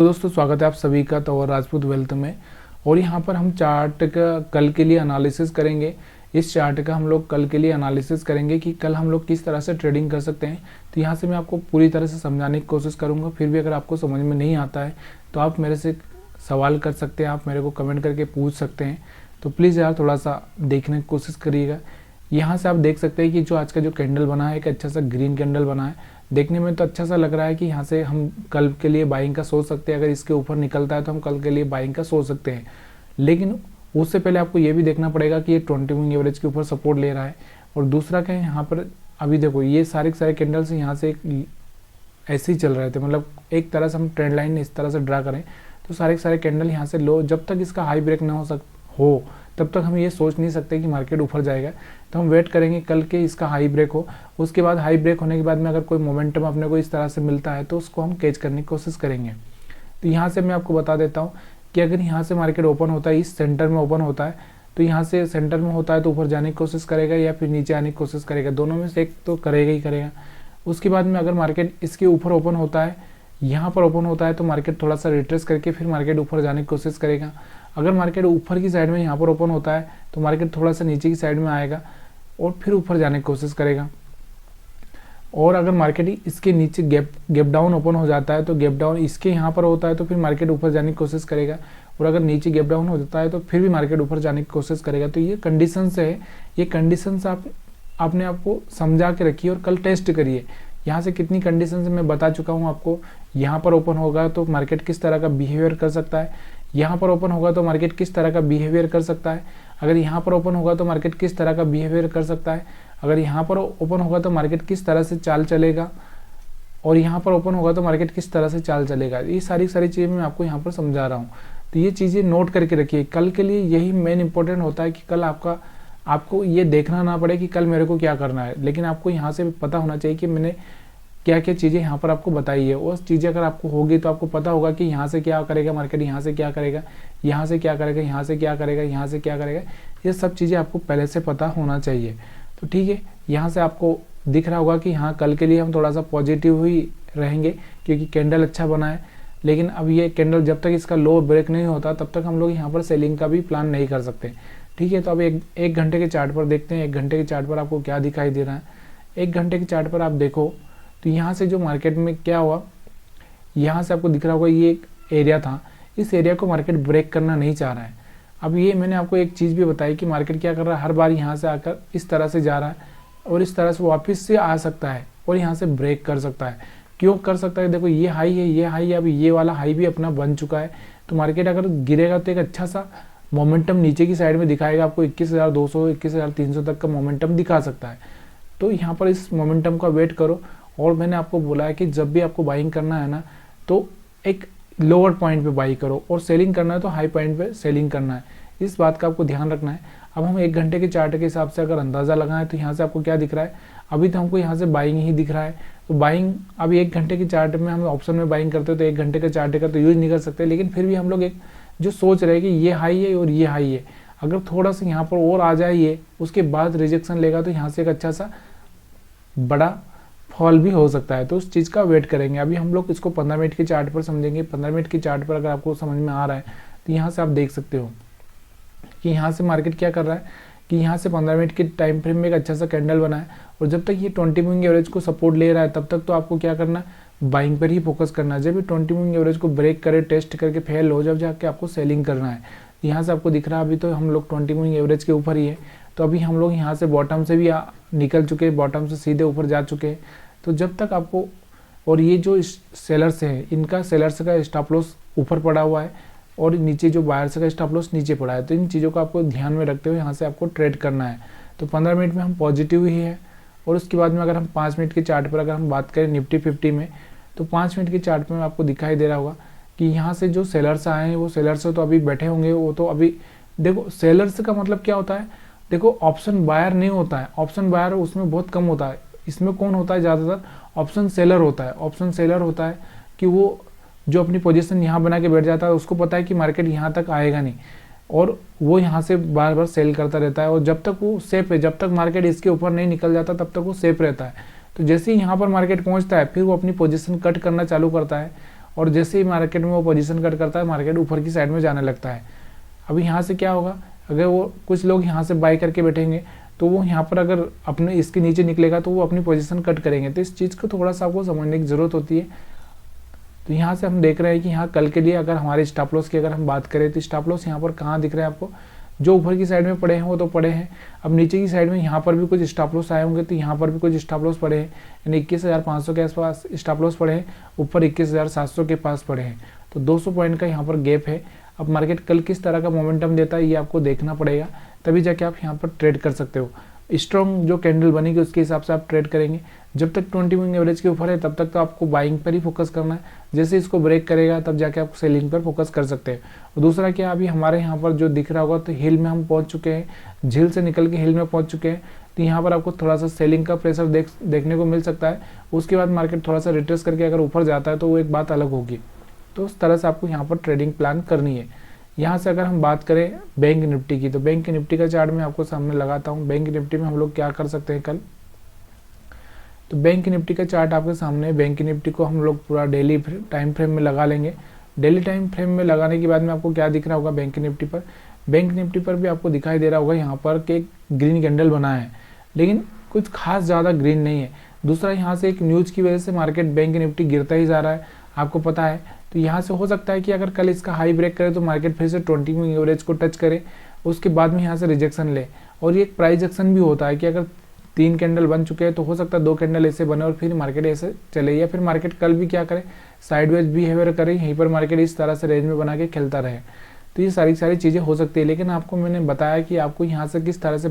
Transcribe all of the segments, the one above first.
तो दोस्तों स्वागत है आप सभी का तंवर राजपूत वेल्थ में। और यहाँ पर हम चार्ट का कल के लिए एनालिसिस करेंगे। इस चार्ट का हम लोग कल के लिए एनालिसिस करेंगे कि कल हम लोग किस तरह से ट्रेडिंग कर सकते हैं। तो यहाँ से मैं आपको पूरी तरह से समझाने की कोशिश करूँगा। फिर भी अगर आपको समझ में नहीं आता है तो आप मेरे से सवाल कर सकते हैं, आप मेरे को कमेंट करके पूछ सकते हैं। तो प्लीज़ यार थोड़ा सा देखने की कोशिश करिएगा। यहाँ से आप देख सकते हैं कि जो आज का जो कैंडल बना है एक अच्छा सा ग्रीन कैंडल बना है। देखने में तो अच्छा सा लग रहा है कि यहाँ से हम कल के लिए बाइंग का सोच सकते हैं। अगर इसके ऊपर निकलता है तो हम कल के लिए बाइंग का सोच सकते हैं। लेकिन उससे पहले आपको ये भी देखना पड़ेगा कि ये 20 मूविंग एवरेज के ऊपर सपोर्ट ले रहा है। और दूसरा क्या है, यहाँ पर अभी देखो ये सारे के सारे कैंडल्स यहाँ से ऐसे ही चल रहे थे। मतलब एक तरह से हम ट्रेंड लाइन इस तरह से ड्रा करें तो सारे के सारे कैंडल यहाँ से लो, जब तक इसका हाई ब्रेक ना हो तब तक हम ये सोच नहीं सकते कि मार्केट ऊपर जाएगा। तो हम वेट करेंगे कल के इसका हाई ब्रेक हो। उसके बाद हाई ब्रेक होने के बाद में अगर कोई मोमेंटम अपने को इस तरह से मिलता है तो उसको हम कैच करने की कोशिश करेंगे। तो यहाँ से मैं आपको बता देता हूँ कि अगर यहाँ से मार्केट ओपन होता है, इस सेंटर में ओपन होता है, तो यहाँ से सेंटर में होता है तो ऊपर जाने की कोशिश करेगा या फिर नीचे आने की कोशिश करेगा। दोनों में से एक तो करेगा ही करेगा। उसके बाद में अगर मार्केट इसके ऊपर ओपन होता है, यहाँ पर ओपन होता है, तो मार्केट थोड़ा सा रिट्रेस करके फिर मार्केट ऊपर जाने की कोशिश करेगा। अगर मार्केट ऊपर की साइड में यहाँ पर ओपन होता है तो मार्केट थोड़ा सा नीचे की साइड में आएगा और फिर ऊपर जाने की कोशिश करेगा। और अगर मार्केट इसके नीचे गैप डाउन ओपन हो जाता है तो गैप डाउन इसके यहाँ पर होता है तो फिर मार्केट ऊपर जाने की कोशिश करेगा। और अगर नीचे गैप डाउन हो जाता है तो फिर भी मार्केट ऊपर जाने की कोशिश करेगा। तो ये कंडीशंस है, ये कंडीशंस आपने आपको समझा के रखिए और कल टेस्ट करिए। यहाँ से कितनी कंडीशंस मैं बता चुका हूँ आपको। यहाँ पर ओपन होगा तो मार्केट किस तरह का बिहेवियर कर सकता है, यहाँ पर ओपन होगा तो मार्केट किस तरह का बिहेवियर कर सकता है, अगर यहाँ पर ओपन होगा तो मार्केट किस तरह का बिहेवियर कर सकता है, अगर यहाँ पर ओपन होगा तो मार्केट किस तरह से चाल चलेगा, और यहाँ पर ओपन होगा तो मार्केट किस तरह से चाल चलेगा। ये सारी चीज़ें मैं आपको यहाँ पर समझा रहा हूँ। तो ये चीज़ें नोट करके रखिए। कल के लिए यही मेन इंपॉर्टेंट होता है कि कल आपको ये देखना ना पड़े कि कल मेरे को क्या करना है, लेकिन आपको यहाँ से पता होना चाहिए कि मैंने क्या क्या चीज़ें यहाँ पर आपको बताई है। वो चीज़ें अगर आपको होगी तो आपको पता होगा कि यहाँ से क्या करेगा मार्केट, यहाँ से क्या करेगा, यहाँ से क्या करेगा, यहाँ से क्या करेगा, यहाँ से क्या करेगा। ये सब चीज़ें आपको पहले से पता होना चाहिए। तो ठीक है, यहाँ से आपको दिख रहा होगा कि हाँ कल के लिए हम थोड़ा सा पॉजिटिव ही रहेंगे क्योंकि कैंडल अच्छा बना है। लेकिन अब ये कैंडल जब तक इसका लो ब्रेक नहीं होता तब तक हम लोग यहाँ पर सेलिंग का भी प्लान नहीं कर सकते। ठीक है, तो अब एक घंटे के चार्ट पर देखते हैं। एक घंटे के चार्ट पर आपको क्या दिखाई दे रहा है। एक घंटे के चार्ट पर आप देखो तो यहाँ से जो मार्केट में क्या हुआ, यहाँ से आपको दिख रहा होगा ये एक एरिया था। इस एरिया को मार्केट ब्रेक करना नहीं चाह रहा है। अब ये मैंने आपको एक चीज़ भी बताई कि मार्केट क्या कर रहा है, हर बार यहाँ से आकर इस तरह से जा रहा है और इस तरह से वापस से आ सकता है और यहाँ से ब्रेक कर सकता है। क्यों कर सकता है, देखो ये हाई है, ये हाई है, अभी ये वाला हाई भी अपना बन चुका है। तो मार्केट अगर गिरेगा तो एक अच्छा सा मोमेंटम नीचे की साइड में दिखाएगा आपको। 21,200 21,300 तक का मोमेंटम दिखा सकता है। तो यहाँ पर इस मोमेंटम का वेट करो। और मैंने आपको बोला है कि जब भी आपको बाइंग करना है ना तो एक लोअर पॉइंट पे बाई करो और सेलिंग करना है तो हाई पॉइंट पे सेलिंग करना है। इस बात का आपको ध्यान रखना है। अब हम एक घंटे के चार्ट के हिसाब से अगर अंदाज़ा लगाएं तो यहाँ से आपको क्या दिख रहा है, अभी तो हमको यहाँ से बाइंग ही दिख रहा है। तो बाइंग अभी एक घंटे के चार्ट में हम ऑप्शन में बाइंग करते हो तो एक घंटे का चार्ट का तो यूज नहीं कर सकते। लेकिन फिर भी हम लोग एक जो सोच रहे हैं कि ये हाई है और ये हाई है, अगर थोड़ा सा यहाँ पर और आ जाए ये, उसके बाद रिजेक्शन लेगा तो यहाँ से एक अच्छा सा बड़ा फॉल भी हो सकता है। तो उस चीज़ का वेट करेंगे। अभी हम लोग इसको 15 मिनट के चार्ट पर समझेंगे। 15 मिनट के चार्ट पर अगर आपको समझ में आ रहा है तो यहाँ से आप देख सकते हो कि यहाँ से मार्केट क्या कर रहा है कि यहाँ से 15 मिनट के टाइम फ्रेम में एक अच्छा सा कैंडल बना है। और जब तक ये 20 मूविंग एवरेज को सपोर्ट ले रहा है तब तक तो आपको क्या करना है, बाइंग पर ही फोकस करना है। जब ये 20 मूविंग एवरेज को ब्रेक करे, टेस्ट करके फेल हो, जब जाके आपको सेलिंग करना है। यहाँ से आपको दिख रहा है अभी तो हम लोग 20 मूविंग एवरेज के ऊपर ही है। तो अभी हम लोग यहाँ से बॉटम से भी निकल चुके हैं, बॉटम से सीधे ऊपर जा चुके हैं। तो जब तक आपको, और ये जो सेलर्स हैं इनका सेलर्स का स्टॉप लॉस ऊपर पड़ा हुआ है और नीचे जो बायर्स का स्टॉप लॉस नीचे पड़ा है। तो इन चीज़ों को आपको ध्यान में रखते हुए यहाँ से आपको ट्रेड करना है। तो 15 मिनट में हम पॉजिटिव ही है। और उसके बाद में अगर हम 5 मिनट के चार्ट पर अगर हम बात करें निफ्टी 50 में, तो 5 मिनट के चार्ट में आपको दिखाई दे रहा होगा कि यहाँ से जो सेलर्स आए हैं वो सेलर्स तो अभी बैठे होंगे। वो तो अभी देखो सेलर्स का मतलब क्या होता है, देखो ऑप्शन बायर नहीं होता है। ऑप्शन बायर उसमें बहुत कम होता है। इसमें कौन होता है, ज़्यादातर ऑप्शन सेलर होता है। ऑप्शन सेलर होता है कि वो जो अपनी पोजीशन यहाँ बना के बैठ जाता है, उसको पता है कि मार्केट यहाँ तक आएगा नहीं और वो यहाँ से बार बार सेल करता रहता है। और जब तक वो सेफ है, जब तक मार्केट इसके ऊपर नहीं निकल जाता तब तक वो सेफ रहता है। तो जैसे ही यहाँ पर मार्केट पहुँचता है फिर वो अपनी पोजीशन कट करना चालू करता है और जैसे ही मार्केट में वो पोजीशन कट करता है मार्केट ऊपर की साइड में जाने लगता है। अब यहाँ से क्या होगा, अगर वो कुछ लोग यहाँ से बाई करके बैठेंगे तो वो यहाँ पर अगर अपने इसके नीचे निकलेगा तो वो अपनी पोजीशन कट करेंगे। तो इस चीज़ को थोड़ा सा आपको समझने की ज़रूरत होती है। तो यहाँ से हम देख रहे हैं कि यहाँ कल के लिए अगर हमारे स्टॉप लॉस की अगर हम बात करें तो स्टॉप लॉस यहाँ पर कहाँ दिख रहे हैं आपको, जो ऊपर की साइड में पड़े हैं वो तो पड़े हैं। अब नीचे की साइड में यहाँ पर भी कुछ स्टॉप लॉस आए होंगे तो यहाँ पर भी कुछ स्टॉप लॉस पड़े हैं, यानी 21,500 के आसपास स्टॉप लॉस पड़े हैं, ऊपर 21,700 के पास पड़े हैं। तो 200 पॉइंट का यहाँ पर गैप है। अब मार्केट कल किस तरह का मोमेंटम देता है ये आपको देखना पड़ेगा, तभी जाके आप यहाँ पर ट्रेड कर सकते हो। स्ट्रॉन्ग जो कैंडल बनेगी उसके हिसाब से आप ट्रेड करेंगे। जब तक 20 मूविंग एवरेज के ऊपर है तब तक तो आपको बाइंग पर ही फोकस करना है। जैसे इसको ब्रेक करेगा तब जाके आप सेलिंग पर फोकस कर सकते हैं। और दूसरा क्या, अभी हमारे यहाँ पर जो दिख रहा होगा तो हिल में हम पहुँच चुके हैं, झील से निकल के हिल में पहुँच चुके हैं। तो यहाँ पर आपको थोड़ा सा सेलिंग का प्रेशर देखने को मिल सकता है। उसके बाद मार्केट थोड़ा सा रिट्रेस करके अगर ऊपर जाता है तो वो एक बात अलग होगी। तो उस तरह से आपको यहाँ पर ट्रेडिंग प्लान करनी है। यहाँ से अगर हम बात करें बैंक निफ्टी की, तो बैंक निफ्टी का चार्ट मैं आपको सामने लगाता हूँ। बैंक निफ्टी में हम लोग क्या कर सकते हैं कल, तो बैंक निफ्टी का चार्ट आपके सामने। बैंक निफ्टी को हम लोग पूरा डेली टाइम फ्रेम में लगा लेंगे। डेली टाइम फ्रेम में लगाने के बाद में आपको क्या दिख रहा होगा बैंक निफ्टी पर, बैंक निफ्टी पर भी आपको दिखाई दे रहा होगा यहाँ पर कि एक ग्रीन कैंडल बना है, लेकिन कुछ खास ज़्यादा ग्रीन नहीं है। दूसरा, यहाँ से एक न्यूज़ की वजह से मार्केट बैंक निफ्टी गिरता ही जा रहा है, आपको पता है। तो यहाँ से हो सकता है कि अगर कल इसका हाई ब्रेक करे तो मार्केट फिर से 20 मूविंग एवरेज को टच करे, उसके बाद में यहाँ से रिजेक्शन ले। और ये एक प्राइस एक्शन भी होता है कि अगर 3 कैंडल बन चुके हैं तो हो सकता है 2 कैंडल ऐसे बने और फिर मार्केट ऐसे चले, या फिर मार्केट कल भी क्या करे, साइडवेज बिहेवियर करे, यहीं पर मार्केट इस तरह से रेंज में बना के खेलता रहे। तो ये सारी चीज़ें हो सकती है। लेकिन आपको मैंने बताया कि आपको यहाँ से किस तरह से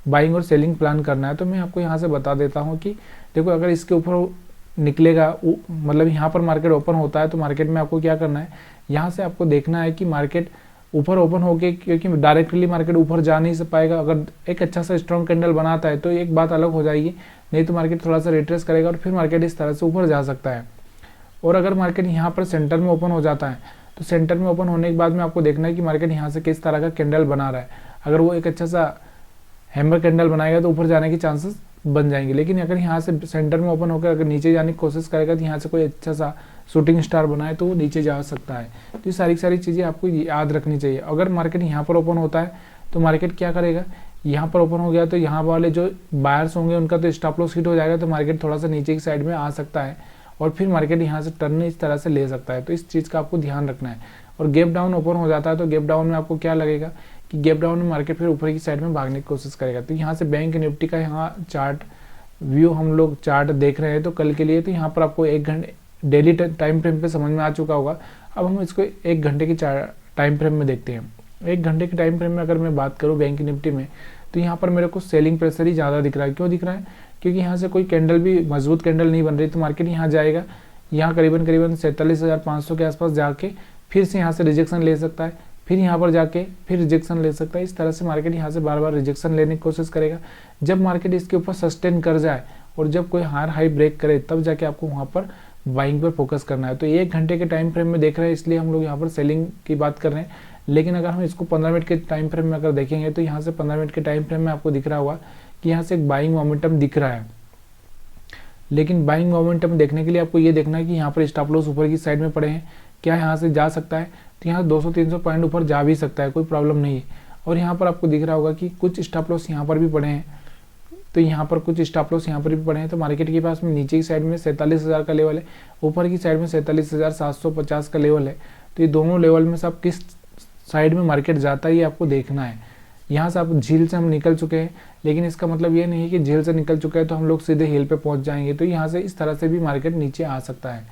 बाइंग और सेलिंग प्लान करना है। तो मैं आपको यहाँ से बता देता हूँ कि देखो, अगर इसके ऊपर निकलेगा, मतलब यहाँ पर मार्केट ओपन होता है तो मार्केट में आपको क्या करना है, यहाँ से आपको देखना है कि मार्केट ऊपर ओपन होके, क्योंकि डायरेक्टली मार्केट ऊपर जा नहीं पाएगा। अगर एक अच्छा सा स्ट्रॉन्ग कैंडल बनाता है तो एक बात अलग हो जाएगी, नहीं तो मार्केट थोड़ा सा रिट्रेस करेगा और फिर मार्केट इस तरह से ऊपर जा सकता है। और अगर मार्केट यहाँ पर सेंटर में ओपन हो जाता है तो सेंटर में ओपन होने के बाद में आपको देखना है कि मार्केट यहाँ से किस तरह का कैंडल बना रहा है। अगर वो एक अच्छा सा हैमर कैंडल बनाएगा तो ऊपर जाने के चांसेस बन जाएंगे। लेकिन अगर यहाँ से सेंटर में ओपन होकर अगर नीचे जाने की कोशिश करेगा तो यहाँ से कोई अच्छा सा शूटिंग स्टार बनाए तो वो नीचे जा सकता है। तो ये सारी चीज़ें आपको याद रखनी चाहिए। अगर मार्केट यहाँ पर ओपन होता है तो मार्केट क्या करेगा, यहाँ पर ओपन हो गया तो यहाँ वाले जो बायर्स होंगे उनका तो स्टॉप लॉस हिट हो जाएगा, तो मार्केट थोड़ा सा नीचे की साइड में आ सकता है और फिर मार्केट यहाँ से टर्न इस तरह से ले सकता है। तो इस चीज़ का आपको ध्यान रखना है। और गैप डाउन ओपन हो जाता है तो गैप डाउन में आपको क्या लगेगा कि गैप डाउन में मार्केट फिर ऊपर की साइड में भागने की कोशिश करेगा। तो यहाँ से बैंक निफ्टी का यहाँ चार्ट व्यू हम लोग चार्ट देख रहे हैं तो कल के लिए, तो यहाँ पर आपको 1 घंटे डेली टाइम फ्रेम पे समझ में आ चुका होगा। अब हम इसको 1 घंटे की टाइम फ्रेम में देखते हैं। 1 घंटे के टाइम फ्रेम में अगर मैं बात करूँ बैंक निफ्टी में, तो यहाँ पर मेरे को सेलिंग प्रेशर ही ज़्यादा दिख रहा है। क्यों दिख रहा है, क्योंकि यहाँ से कोई कैंडल भी मजबूत कैंडल नहीं बन रही। तो मार्केट यहाँ जाएगा, यहाँ करीबन 47,500 के आसपास जाके फिर से यहाँ से रिजेक्शन ले सकता है, फिर यहाँ पर जाके फिर रिजेक्शन ले सकता है। इस तरह से मार्केट यहाँ से बार बार रिजेक्शन लेने की कोशिश करेगा। जब मार्केट इसके ऊपर सस्टेन कर जाए और जब कोई हायर हाई ब्रेक करे तब जाके आपको वहाँ पर बाइंग पर फोकस करना है। तो 1 घंटे के टाइम फ्रेम में देख रहे हैं इसलिए हम लोग यहाँ पर सेलिंग की बात कर रहे हैं। लेकिन अगर हम इसको 15 मिनट के टाइम फ्रेम में अगर देखेंगे तो यहाँ से 15 मिनट के टाइम फ्रेम में आपको दिख रहा होगा कि यहाँ से एक बाइंग मोमेंटम दिख रहा है। लेकिन बाइंग मोमेंटम देखने के लिए आपको ये देखना है कि यहाँ पर स्टॉप लॉस ऊपर की साइड में पड़े हैं, क्या यहाँ से जा सकता है। तो यहाँ 200-300 पॉइंट ऊपर जा भी सकता है, कोई प्रॉब्लम नहीं है। और यहाँ पर आपको दिख रहा होगा कि कुछ स्टॉप लॉस यहाँ पर भी पड़े हैं, तो यहाँ पर कुछ स्टॉप लॉस यहाँ पर भी पड़े हैं। तो मार्केट के पास में नीचे की साइड में 47,000 का लेवल है, ऊपर की साइड में 47,750 का लेवल है। तो ये दोनों लेवल में से आप किस साइड में मार्केट जाता है ये आपको देखना है। यहाँ से आप झील से हम निकल चुके हैं, लेकिन इसका मतलब ये नहीं है कि झील से निकल चुके हैं तो हम लोग सीधे हिल पे पहुँच जाएंगे। तो यहाँ से इस तरह से भी मार्केट नीचे आ सकता है।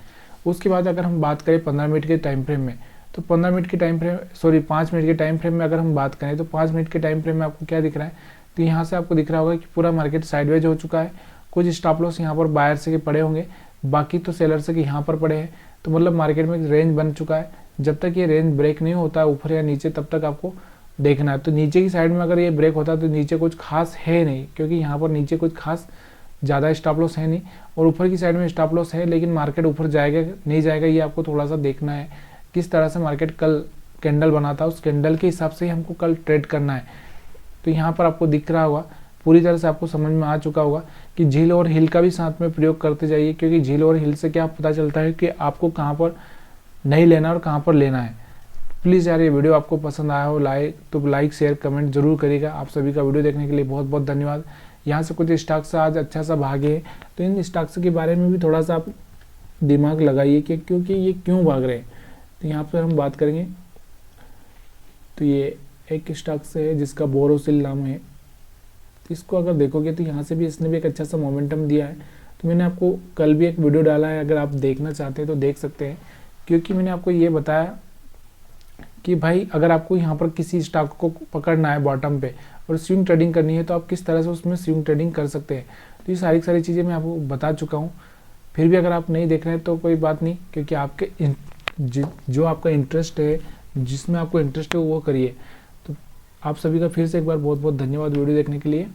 उसके बाद अगर हम बात करें 15 मिनट के टाइम फ्रेम में, तो 15 मिनट के टाइम फ्रेम 5 मिनट के टाइम फ्रेम में अगर हम बात करें तो 5 मिनट के टाइम फ्रेम में आपको क्या दिख रहा है, तो यहाँ से आपको दिख रहा होगा कि पूरा मार्केट साइडवेज हो चुका है। कुछ स्टॉप लॉस यहाँ पर बायर से के पड़े होंगे, बाकी तो सेलर से के यहाँ पर पड़े हैं। तो मतलब मार्केट में रेंज बन चुका है। जब तक ये रेंज ब्रेक नहीं होता है ऊपर या नीचे तब तक आपको देखना है। तो नीचे की साइड में अगर ये ब्रेक होता है तो नीचे कुछ खास है नहीं, क्योंकि यहाँ पर नीचे कुछ खास ज़्यादा स्टॉप लॉस है नहीं। और ऊपर की साइड में स्टॉप लॉस है, लेकिन मार्केट ऊपर जाएगा नहीं जाएगा ये आपको थोड़ा सा देखना है। किस तरह से मार्केट कल कैंडल बनाता है उस कैंडल के हिसाब से ही हमको कल ट्रेड करना है। तो यहाँ पर आपको दिख रहा होगा पूरी तरह से आपको समझ में आ चुका होगा कि झील और हिल का भी साथ में प्रयोग करते जाइए, क्योंकि झील और हिल से क्या पता चलता है कि आपको कहाँ पर नहीं लेना और कहाँ पर लेना है। प्लीज़ यार ये वीडियो आपको पसंद आया हो तो लाइक शेयर कमेंट जरूर करिएगा। आप सभी का वीडियो देखने के लिए बहुत बहुत धन्यवाद। यहाँ से कुछ स्टॉक्स आज अच्छा सा भागे, तो इन स्टॉक्स के बारे में भी थोड़ा सा आप दिमाग लगाइए कि क्योंकि ये क्यों भाग रहे हैं। तो यहाँ पर हम बात करेंगे, तो ये एक स्टॉक से है जिसका बोरोसिल नाम है। इसको अगर देखोगे तो यहाँ से भी इसने भी एक अच्छा सा मोमेंटम दिया है। तो मैंने आपको कल भी एक वीडियो डाला है, अगर आप देखना चाहते हैं तो देख सकते हैं, क्योंकि मैंने आपको ये बताया कि भाई अगर आपको यहाँ पर किसी स्टॉक को पकड़ना है बॉटम पे और स्विंग ट्रेडिंग करनी है तो आप किस तरह से उसमें स्विंग ट्रेडिंग कर सकते हैं। तो ये सारी चीज़ें मैं आपको बता चुका हूँ। फिर भी अगर आप नहीं देख रहे हैं तो कोई बात नहीं, क्योंकि आपके जो आपका इंटरेस्ट है, जिसमें आपको इंटरेस्ट है वो करिए। तो आप सभी का फिर से एक बार बहुत बहुत धन्यवाद वीडियो देखने के लिए।